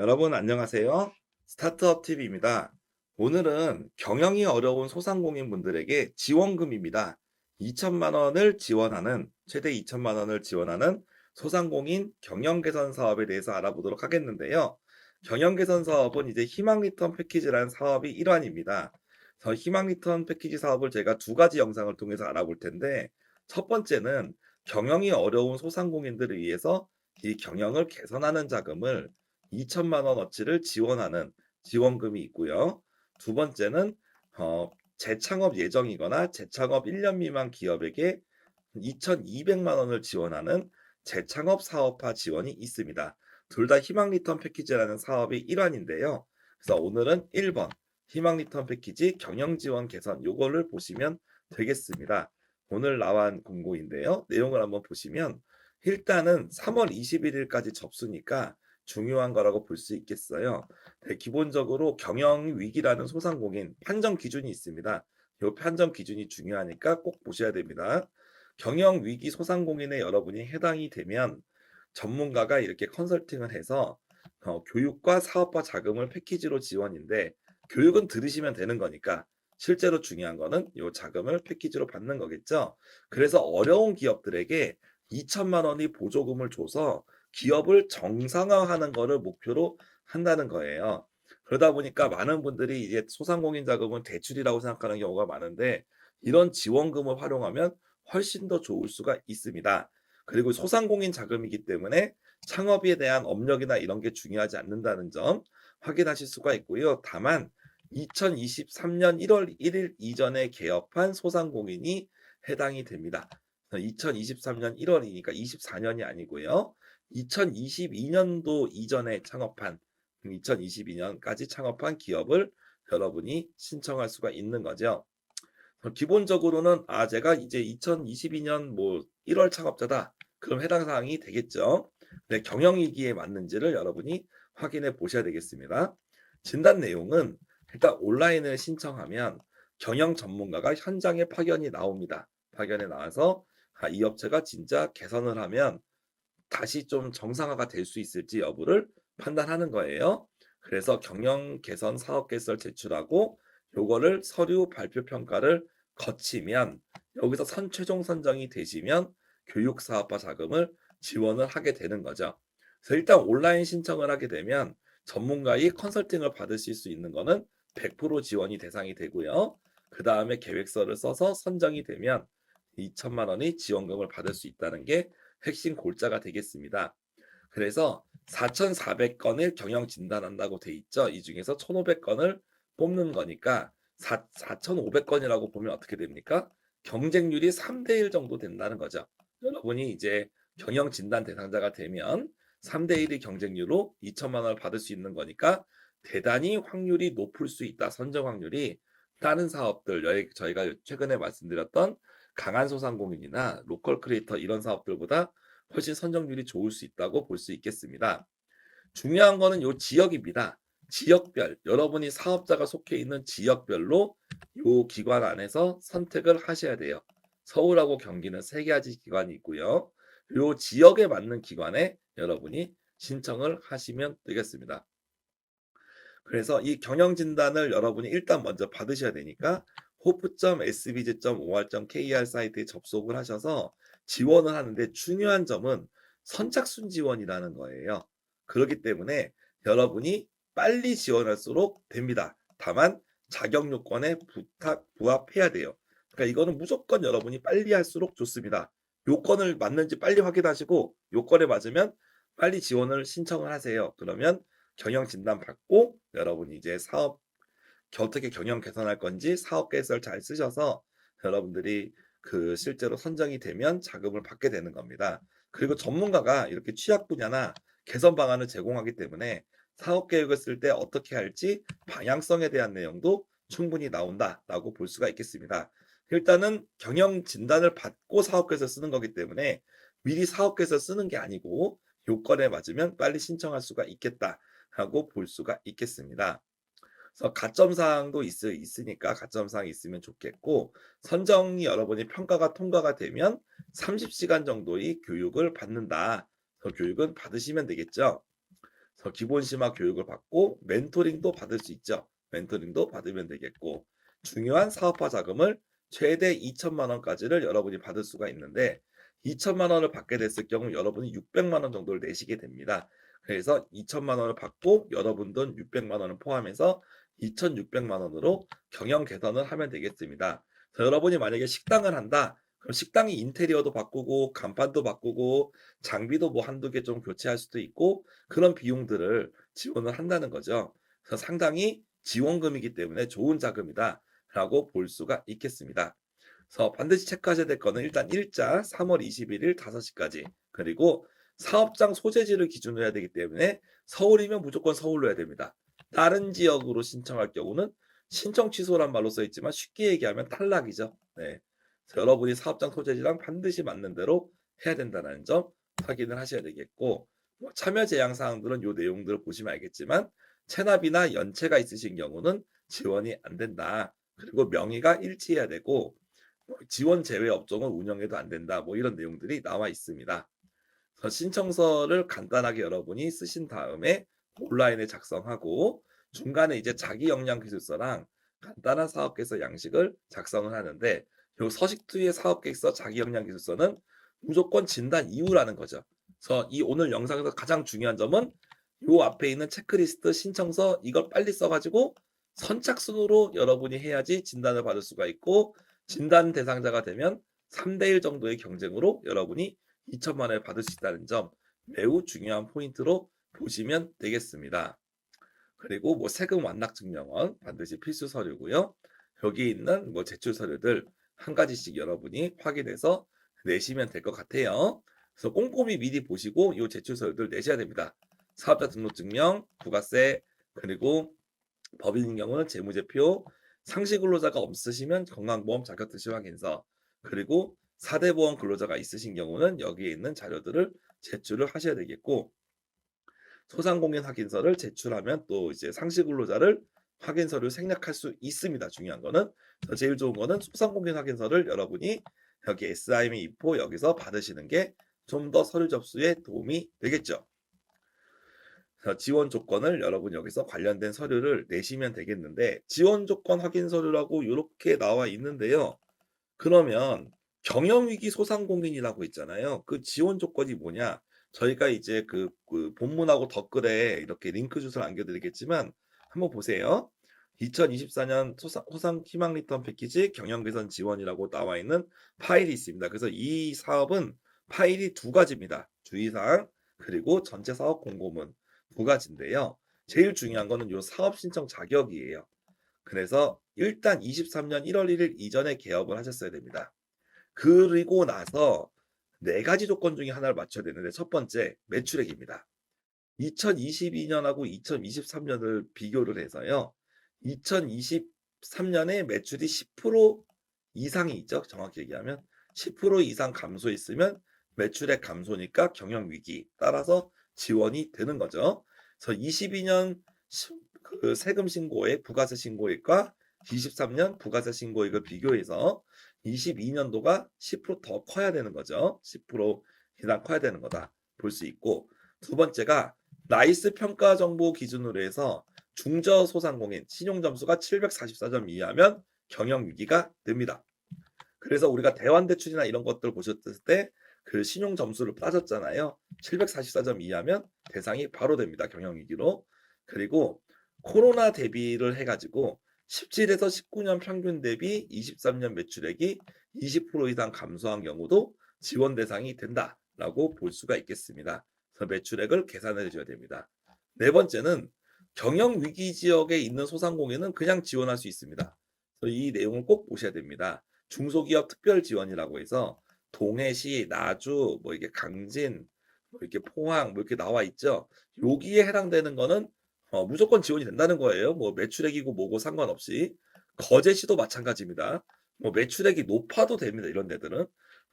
여러분 안녕하세요. 스타트업 TV입니다. 오늘은 경영이 어려운 소상공인 분들에게 지원금입니다. 2천만 원을 지원하는 최대 2천만 원을 지원하는 소상공인 경영 개선 사업에 대해서 알아보도록 하겠는데요. 경영 개선 사업은 이제 희망 리턴 패키지라는 사업이 일환입니다. 그래서 희망 리턴 패키지 사업을 제가 두 가지 영상을 통해서 알아볼 텐데 첫 번째는 경영이 어려운 소상공인들을 위해서 이 경영을 개선하는 자금을 2천만 원어치를 지원하는 지원금이 있고요. 두 번째는 재창업 예정이거나 재창업 1년 미만 기업에게 2,200만 원을 지원하는 재창업 사업화 지원이 있습니다. 둘 다 희망 리턴 패키지라는 사업의 일환인데요. 그래서 오늘은 1번 희망 리턴 패키지 경영 지원 개선 요거를 보시면 되겠습니다. 오늘 나온 공고인데요. 내용을 한번 보시면 일단은 3월 21일까지 접수니까 중요한 거라고 볼 수 있겠어요. 네, 기본적으로 경영 위기라는 소상공인 판정 기준이 있습니다. 이 판정 기준이 중요하니까 꼭 보셔야 됩니다. 경영 위기 소상공인의 여러분이 해당이 되면 전문가가 이렇게 컨설팅을 해서 교육과 사업화 자금을 패키지로 지원인데 교육은 들으시면 되는 거니까 실제로 중요한 거는 이 자금을 패키지로 받는 거겠죠. 그래서 어려운 기업들에게 2천만 원이 보조금을 줘서 기업을 정상화하는 거를 목표로 한다는 거예요. 그러다 보니까 많은 분들이 이제 소상공인 자금은 대출이라고 생각하는 경우가 많은데 이런 지원금을 활용하면 훨씬 더 좋을 수가 있습니다. 그리고 소상공인 자금이기 때문에 창업에 대한 업력이나 이런 게 중요하지 않는다는 점 확인하실 수가 있고요. 다만 2023년 1월 1일 이전에 개업한 소상공인이 해당이 됩니다. 2023년 1월이니까 24년이 아니고요. 2022년도 이전에 창업한 2022년까지 창업한 기업을 여러분이 신청할 수가 있는 거죠. 기본적으로는 제가 이제 2022년 뭐 1월 창업자다. 그럼 해당 사항이 되겠죠. 네, 경영위기에 맞는지를 여러분이 확인해 보셔야 되겠습니다. 진단 내용은 일단 온라인을 신청하면 경영 전문가가 현장에 파견이 나옵니다. 파견에 나와서 이 업체가 진짜 개선을 하면 다시 좀 정상화가 될 수 있을지 여부를 판단하는 거예요. 그래서 경영 개선 사업 계획서를 제출하고 요거를 서류 발표 평가를 거치면 여기서 최종 선정이 되시면 교육 사업화 자금을 지원을 하게 되는 거죠. 그래서 일단 온라인 신청을 하게 되면 전문가의 컨설팅을 받으실 수 있는 거는 100% 지원이 대상이 되고요. 그다음에 계획서를 써서 선정이 되면 2천만 원의 지원금을 받을 수 있다는 게 핵심 골자가 되겠습니다. 그래서 4,400건을 경영 진단한다고 돼 있죠. 이 중에서 1,500건을 뽑는 거니까 4,500건이라고 보면 어떻게 됩니까? 경쟁률이 3대 1 정도 된다는 거죠. 여러분이 이제 경영 진단 대상자가 되면 3대 1의 경쟁률로 2천만 원을 받을 수 있는 거니까 대단히 확률이 높을 수 있다. 선정 확률이 다른 사업들 저희가 최근에 말씀드렸던 강한 소상공인이나 로컬 크리에이터 이런 사업들보다 훨씬 선정률이 좋을 수 있다고 볼 수 있겠습니다. 중요한 거는 요 지역입니다. 지역별, 여러분이 사업자가 속해 있는 지역별로 요 기관 안에서 선택을 하셔야 돼요. 서울하고 경기는 세 가지 기관이 있고요. 요 지역에 맞는 기관에 여러분이 신청을 하시면 되겠습니다. 그래서 이 경영 진단을 여러분이 일단 먼저 받으셔야 되니까 hope.sbj.or.kr 사이트에 접속을 하셔서 지원을 하는데 중요한 점은 선착순 지원이라는 거예요. 그렇기 때문에 여러분이 빨리 지원할수록 됩니다. 다만 자격 요건에 부합해야 돼요. 그러니까 이거는 무조건 여러분이 빨리 할수록 좋습니다. 요건을 맞는지 빨리 확인하시고 요건에 맞으면 빨리 지원을 신청을 하세요. 그러면 경영 진단 받고 여러분이 이제 사업 어떻게 경영 개선할 건지 사업 계획서를 잘 쓰셔서 여러분들이 그 실제로 선정이 되면 자금을 받게 되는 겁니다. 그리고 전문가가 이렇게 취약 분야나 개선 방안을 제공하기 때문에 사업 계획을 쓸 때 어떻게 할지 방향성에 대한 내용도 충분히 나온다라고 볼 수가 있겠습니다. 일단은 경영 진단을 받고 사업 계획서 쓰는 거기 때문에 미리 사업 계획서 쓰는 게 아니고 요건에 맞으면 빨리 신청할 수가 있겠다라고 볼 수가 있겠습니다. 그래서 가점 사항도 있으니까 가점 사항이 있으면 좋겠고 선정이 여러분이 평가가 통과가 되면 30시간 정도의 교육을 받는다. 그 교육은 받으시면 되겠죠. 그래서 기본 심화 교육을 받고 멘토링도 받을 수 있죠. 멘토링도 받으면 되겠고 중요한 사업화 자금을 최대 2천만 원까지를 여러분이 받을 수가 있는데 2천만 원을 받게 됐을 경우 여러분이 600만 원 정도를 내시게 됩니다. 그래서 2천만 원을 받고 여러분 돈 600만 원을 포함해서 2,600만 원으로 경영 개선을 하면 되겠습니다. 그래서 여러분이 만약에 식당을 한다. 그럼 식당이 인테리어도 바꾸고 간판도 바꾸고 장비도 뭐 한두 개 좀 교체할 수도 있고 그런 비용들을 지원을 한다는 거죠. 그래서 상당히 지원금이기 때문에 좋은 자금이다라고 볼 수가 있겠습니다. 그래서 반드시 체크하셔야 될 거는 일단 일자 3월 21일 5시까지 그리고 사업장 소재지를 기준으로 해야 되기 때문에 서울이면 무조건 서울로 해야 됩니다. 다른 지역으로 신청할 경우는 신청 취소란 말로 써 있지만 쉽게 얘기하면 탈락이죠. 네. 그래서 여러분이 사업장 소재지랑 반드시 맞는 대로 해야 된다는 점 확인을 하셔야 되겠고 뭐 참여 제한 사항들은 요 내용들을 보시면 알겠지만 체납이나 연체가 있으신 경우는 지원이 안 된다. 그리고 명의가 일치해야 되고 뭐 지원 제외 업종은 운영해도 안 된다. 뭐 이런 내용들이 나와 있습니다. 그래서 신청서를 간단하게 여러분이 쓰신 다음에 온라인에 작성하고 중간에 이제 자기 역량 기술서랑 간단한 사업계획서 양식을 작성을 하는데 요 서식2의 사업계획서 자기 역량 기술서는 무조건 진단 이후라는 거죠. 그래서 이 오늘 영상에서 가장 중요한 점은 요 앞에 있는 체크리스트 신청서 이걸 빨리 써가지고 선착순으로 여러분이 해야지 진단을 받을 수가 있고 진단 대상자가 되면 3대1 정도의 경쟁으로 여러분이 2천만 원을 받을 수 있다는 점 매우 중요한 포인트로 보시면 되겠습니다. 그리고 뭐 세금 완납 증명원 반드시 필수 서류고요. 여기 있는 뭐 제출 서류들 한 가지씩 여러분이 확인해서 내시면 될 것 같아요. 그래서 꼼꼼히 미리 보시고 이 제출 서류들 내셔야 됩니다. 사업자 등록증명, 부가세, 그리고 법인인 경우는 재무제표, 상시 근로자가 없으시면 건강보험 자격증시 확인서, 그리고 4대 보험 근로자가 있으신 경우는 여기에 있는 자료들을 제출을 하셔야 되겠고 소상공인 확인서를 제출하면 또 이제 상시 근로자를 확인서를 생략할 수 있습니다. 중요한 거는 제일 좋은 거는 소상공인 확인서를 여러분이 여기 SIM 입호 여기서 받으시는 게 좀 더 서류 접수에 도움이 되겠죠. 지원 조건을 여러분 여기서 관련된 서류를 내시면 되겠는데 지원 조건 확인 서류라고 이렇게 나와 있는데요. 그러면 경영위기 소상공인이라고 있잖아요. 그 지원 조건이 뭐냐? 저희가 이제 그 본문하고 댓글에 이렇게 링크 주소를 남겨드리겠지만 한번 보세요. 2024년 소상 희망 리턴 패키지 경영 개선 지원이라고 나와 있는 파일이 있습니다. 그래서 이 사업은 파일이 두 가지입니다. 주의사항 그리고 전체 사업 공고문 두 가지인데요. 제일 중요한 거는 요 사업 신청 자격이에요. 그래서 일단 23년 1월 1일 이전에 개업을 하셨어야 됩니다. 그리고 나서 네 가지 조건 중에 하나를 맞춰야 되는데 첫 번째 매출액입니다. 2022년하고 2023년을 비교를 해서요. 2023년에 매출이 10% 이상이 있죠. 정확히 얘기하면 10% 이상 감소했으면 매출액 감소니까 경영 위기 따라서 지원이 되는 거죠. 그래서 22년 그 세금 신고액, 부가세 신고액과 23년 부가세 신고액을 비교해서 22년도가 10%더 커야 되는 거죠. 10% 이상 커야 되는 거다 볼 수 있고 두 번째가 나이스 평가 정보 기준으로 해서 중저소상공인 신용 점수가 744점 이하면 경영 위기가 됩니다. 그래서 우리가 대환대출이나 이런 것들 보셨을 때 그 신용 점수를 따졌잖아요. 744점 이하면 대상이 바로 됩니다. 경영 위기로. 그리고 코로나 대비를 해가지고 17에서 19년 평균 대비 23년 매출액이 20% 이상 감소한 경우도 지원 대상이 된다라고 볼 수가 있겠습니다. 그래서 매출액을 계산해 줘야 됩니다. 네 번째는 경영 위기 지역에 있는 소상공인은 그냥 지원할 수 있습니다. 그래서 이 내용을 꼭 보셔야 됩니다. 중소기업 특별 지원이라고 해서 동해시, 나주, 뭐 이게 강진, 뭐 이렇게 포항, 뭐 이렇게 나와 있죠. 여기에 해당되는 거는 무조건 지원이 된다는 거예요. 뭐 매출액이고 뭐고 상관없이 거제시도 마찬가지입니다. 뭐 매출액이 높아도 됩니다. 이런 데들은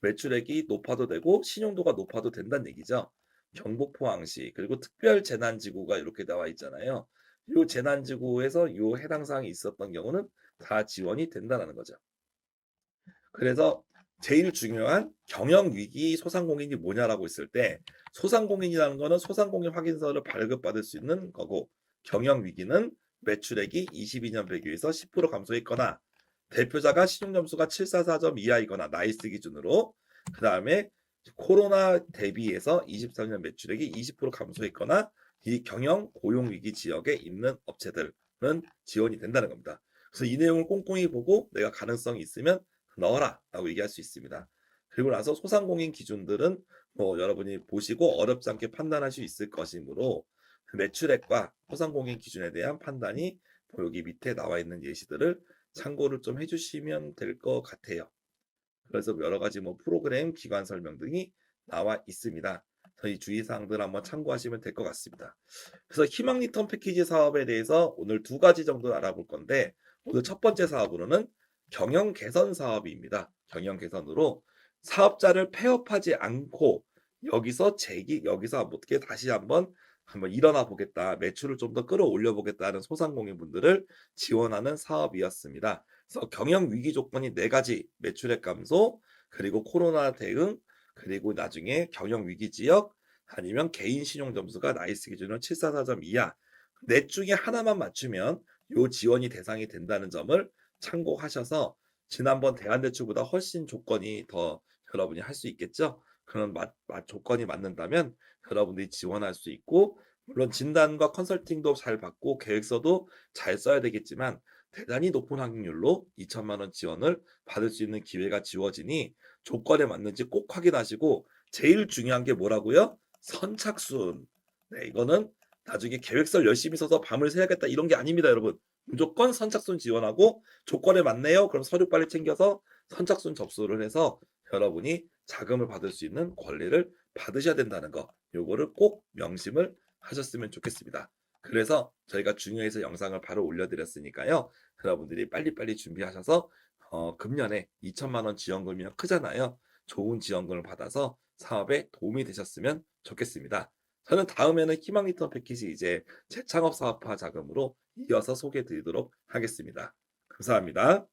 매출액이 높아도 되고 신용도가 높아도 된다는 얘기죠. 경북 포항시 그리고 특별재난지구가 이렇게 나와 있잖아요. 이 재난지구에서 이 해당 사항이 있었던 경우는 다 지원이 된다는 거죠. 그래서 제일 중요한 경영위기 소상공인이 뭐냐라고 했을 때 소상공인이라는 거는 소상공인 확인서를 발급받을 수 있는 거고 경영위기는 매출액이 22년 배기에서 10% 감소했거나 대표자가 신용점수가 744점 이하이거나 나이스 기준으로 그다음에 코로나 대비해서 23년 매출액이 20% 감소했거나 이 경영 고용위기 지역에 있는 업체들은 지원이 된다는 겁니다. 그래서 이 내용을 꼼꼼히 보고 내가 가능성이 있으면 넣어라라고 얘기할 수 있습니다. 그리고 나서 소상공인 기준들은 뭐 여러분이 보시고 어렵지 않게 판단할 수 있을 것이므로 매출액과 소상공인 기준에 대한 판단이 여기 밑에 나와 있는 예시들을 참고를 좀 해주시면 될 것 같아요. 그래서 여러 가지 뭐 프로그램, 기관 설명 등이 나와 있습니다. 이 주의사항들 한번 참고하시면 될 것 같습니다. 그래서 희망 리턴 패키지 사업에 대해서 오늘 두 가지 정도 알아볼 건데 오늘 첫 번째 사업으로는 경영 개선 사업입니다. 경영 개선으로 사업자를 폐업하지 않고 여기서 어떻게 다시 한번 일어나 보겠다. 매출을 좀 더 끌어올려 보겠다는 소상공인 분들을 지원하는 사업이었습니다. 그래서 경영 위기 조건이 네 가지 매출액 감소, 그리고 코로나 대응, 그리고 나중에 경영 위기 지역, 아니면 개인 신용 점수가 나이스 기준으로 744점 이하 넷 중에 하나만 맞추면 요 지원이 대상이 된다는 점을 참고하셔서 지난번 대안대출보다 훨씬 조건이 더 여러분이 할 수 있겠죠. 그런 조건이 맞는다면 여러분들이 지원할 수 있고 물론 진단과 컨설팅도 잘 받고 계획서도 잘 써야 되겠지만 대단히 높은 확률로 2천만 원 지원을 받을 수 있는 기회가 지워지니 조건에 맞는지 꼭 확인하시고 제일 중요한 게 뭐라고요? 선착순. 네, 이거는 나중에 계획서를 열심히 써서 밤을 새야겠다 이런 게 아닙니다, 여러분. 무조건 선착순 지원하고 조건에 맞네요. 그럼 서류 빨리 챙겨서 선착순 접수를 해서 여러분이 자금을 받을 수 있는 권리를 받으셔야 된다는 거. 요거를 꼭 명심을 하셨으면 좋겠습니다. 그래서 저희가 중요해서 영상을 바로 올려드렸으니까요. 여러분들이 빨리빨리 준비하셔서 금년에 2천만 원 지원금이면 크잖아요. 좋은 지원금을 받아서 사업에 도움이 되셨으면 좋겠습니다. 저는 다음에는 희망 리턴 패키지 이제 재창업 사업화 자금으로 이어서 소개해 드리도록 하겠습니다. 감사합니다.